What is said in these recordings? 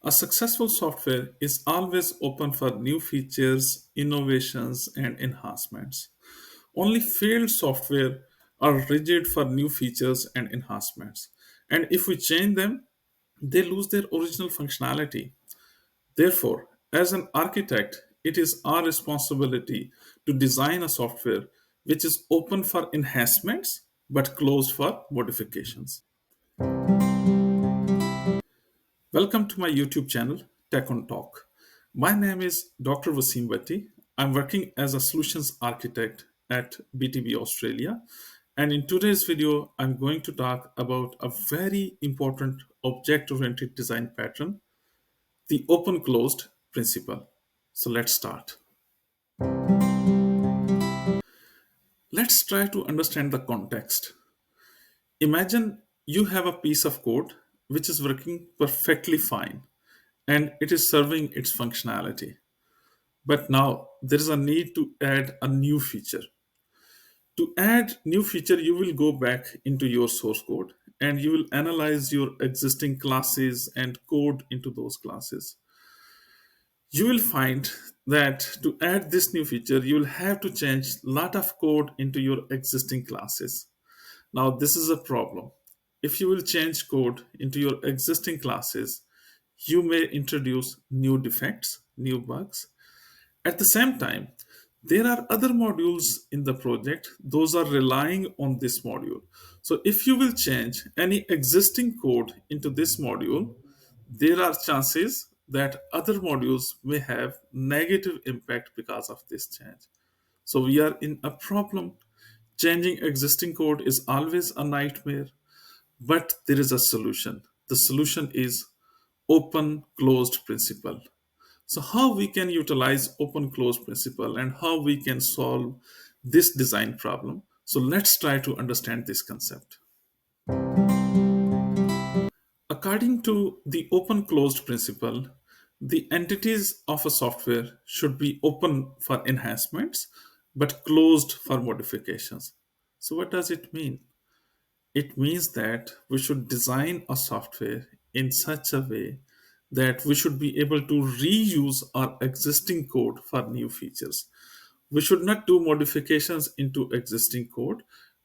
A successful software is always open for new features, innovations, and enhancements. Only failed software are rigid for new features and enhancements. And if we change them, they lose their original functionality. Therefore, as an architect, it is our responsibility to design a software which is open for enhancements but closed for modifications. Welcome to my YouTube channel, Tech on Talk. My name is Dr. Wasim Bhatti. I'm working as a solutions architect at BTB Australia. And in today's video, I'm going to talk about a very important object oriented design pattern, the open closed principle. So let's start. Let's try to understand the context. Imagine you have a piece of code which is working perfectly fine and it is serving its functionality. But now there is a need to add a new feature. To add new feature, you will go back into your source code and you will analyze your existing classes and code into those classes. You will find that to add this new feature, you will have to change a lot of code into your existing classes. Now, this is a problem. If you will change code into your existing classes, you may introduce new defects, new bugs. At the same time, there are other modules in the project, those are relying on this module. So, if you will change any existing code into this module, there are chances that other modules may have negative impact because of this change. So, we are in a problem. Changing existing code is always a nightmare, but there is a solution. The solution is open closed principle. So how we can utilize open closed principle and how we can solve this design problem. So let's try to understand this concept. According to the open closed principle, the entities of a software should be open for enhancements but closed for modifications. So what does it mean? It means that we should design a software in such a way that we should be able to reuse our existing code for new features. We should not do modifications into existing code.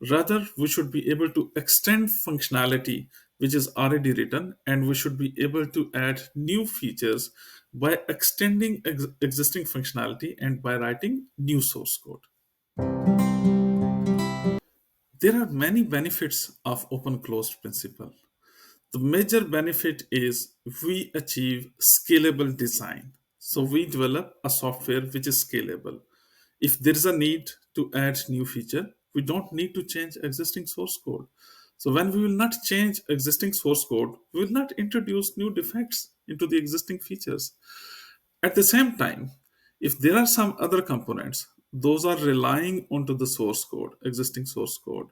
Rather, we should be able to extend functionality which is already written, and we should be able to add new features by extending existing functionality and by writing new source code. There are many benefits of open closed principle. The major benefit is we achieve scalable design. So we develop a software which is scalable. If there is a need to add new feature, we don't need to change existing source code. So when we will not change existing source code, we will not introduce new defects into the existing features. At the same time, if there are some other components, those are relying onto the source code, existing source code.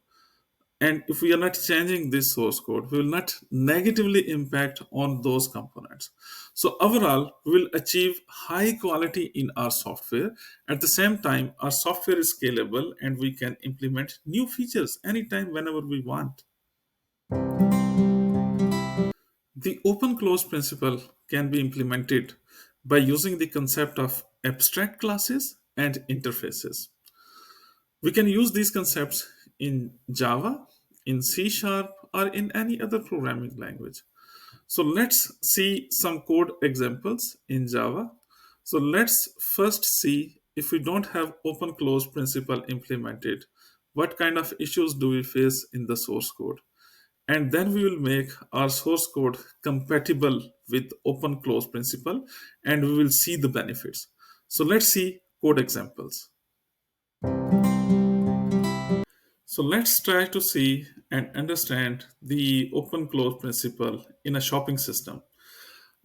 And if we are not changing this source code, we will not negatively impact on those components. So overall, we will achieve high quality in our software. At the same time, our software is scalable and we can implement new features anytime, whenever we want. The open close principle can be implemented by using the concept of abstract classes and interfaces. We can use these concepts in Java, in C Sharp, or in any other programming language. So let's see some code examples in Java. So let's first see, if we don't have open close principle implemented, what kind of issues do we face in the source code? And then we will make our source code compatible with open close principle and we will see the benefits. So let's see code examples. So let's try to see and understand the open close principle in a shopping system.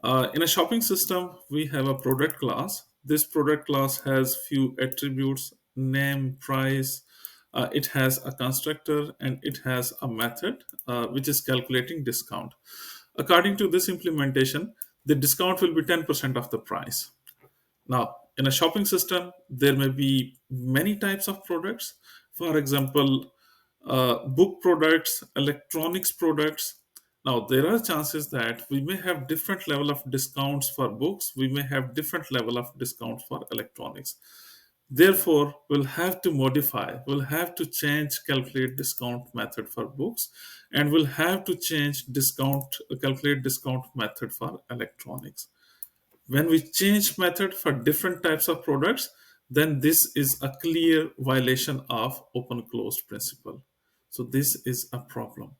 In a shopping system, we have a product class. This product class has few attributes: name, price. It has a constructor and it has a method which is calculating discount. According to this implementation, the discount will be 10% of the price. Now, in a shopping system, there may be many types of products. For example, book products, electronics products. Now, there are chances that we may have different level of discounts for books. We may have different level of discount for electronics. Therefore, we'll have to modify, we'll have to change calculate discount method for books, and we'll have to change calculate discount method for electronics. When we change method for different types of products, then this is a clear violation of open closed principle. So this is a problem.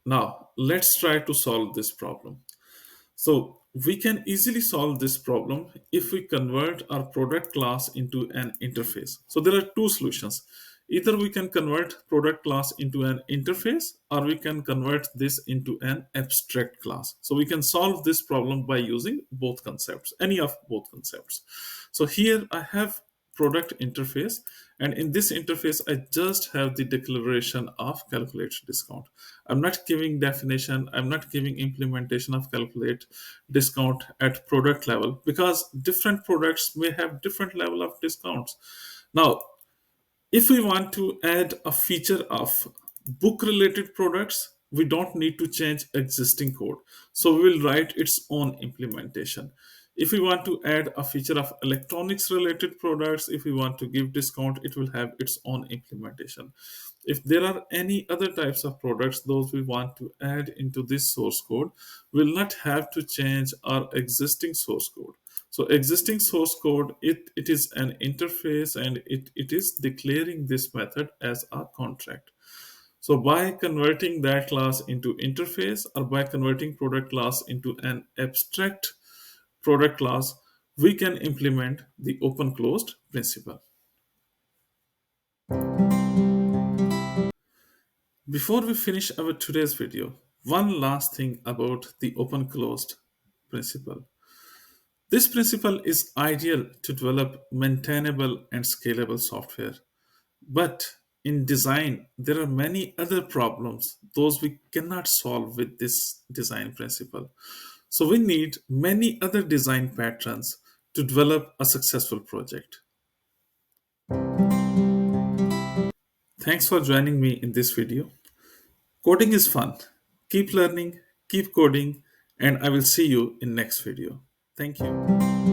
Now, let's try to solve this problem. So we can easily solve this problem if we convert our product class into an interface. So there are two solutions. Either we can convert product class into an interface, or we can convert this into an abstract class. So we can solve this problem by using both concepts, any of both concepts. So here I have product interface, and in this interface I just have the declaration of calculate discount. I'm not giving definition, I'm not giving implementation of calculate discount at product level, because different products may have different level of discounts. Now, if we want to add a feature of book related products, we don't need to change existing code. So we will write its own implementation. If we want to add a feature of electronics related products, if we want to give discount, it will have its own implementation. If there are any other types of products, those we want to add into this source code, we'll not have to change our existing source code. So existing source code, it is an interface, and it is declaring this method as a contract. So by converting that class into interface, or by converting product class into an abstract product class, we can implement the open closed principle. Before we finish our today's video, one last thing about the open closed principle. This principle is ideal to develop maintainable and scalable software. But in design, there are many other problems, those we cannot solve with this design principle. So we need many other design patterns to develop a successful project. Thanks for joining me in this video. Coding is fun. Keep learning, keep coding, and I will see you in next video. Thank you.